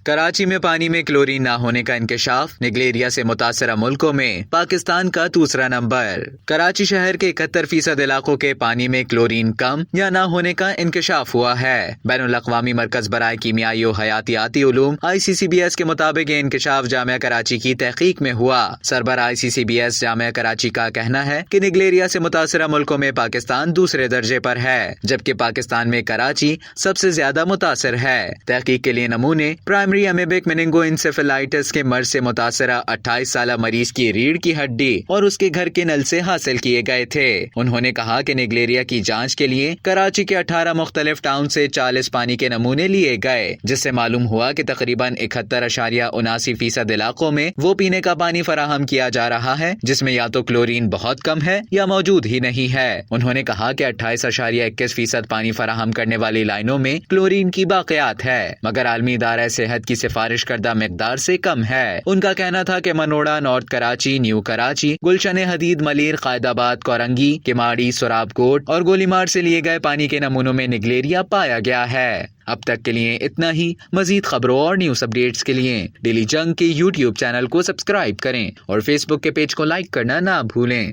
کراچی میں پانی میں کلورین نہ ہونے کا انکشاف، نگلیریا سے متاثرہ ملکوں میں پاکستان کا دوسرا نمبر۔ کراچی شہر کے 71% علاقوں کے پانی میں کلورین کم یا نہ ہونے کا انکشاف ہوا ہے۔ بین الاقوامی مرکز برائے کیمیائی و حیاتیاتی علوم ICCBS کے مطابق یہ انکشاف جامعہ کراچی کی تحقیق میں ہوا۔ سربراہ ICCBS جامعہ کراچی کا کہنا ہے کہ نگلیریا سے متاثرہ ملکوں میں پاکستان دوسرے درجے پر ہے، جبکہ پاکستان میں کراچی سب سے زیادہ متاثر ہے۔ تحقیق کے لیے نمونے پرائمری امیبک میننگو انسیفلائٹس کے مرض سے متاثرہ 28 سالہ مریض کی ریڑھ کی ہڈی اور اس کے گھر کے نل سے حاصل کیے گئے تھے۔ انہوں نے کہا کہ نگلیریا کی جانچ کے لیے کراچی کے 18 مختلف ٹاؤن سے 40 پانی کے نمونے لیے گئے، جس سے معلوم ہوا کہ تقریباً 71.79% علاقوں میں وہ پینے کا پانی فراہم کیا جا رہا ہے جس میں یا تو کلورین بہت کم ہے یا موجود ہی نہیں ہے۔ انہوں نے کہا کہ 28.21% پانی فراہم کرنے والی لائنوں میں کلورین کی باقیات ہے، مگر عالمی ادارہ صحت کی سفارش کردہ مقدار سے کم ہے۔ ان کا کہنا تھا کہ منوڑا، نارتھ کراچی، نیو کراچی، گلشن حدید، ملیر، قائد آباد، کورنگی، کماڑی، سراب کوٹ اور گولیمار سے لیے گئے پانی کے نمونوں میں نگلیریا پایا گیا ہے۔ اب تک کے لیے اتنا ہی۔ مزید خبروں اور نیوز اپڈیٹس کے لیے ڈیلی جنگ کے YouTube چینل کو سبسکرائب کریں اور فیس بک کے پیج کو لائک کرنا نہ بھولیں۔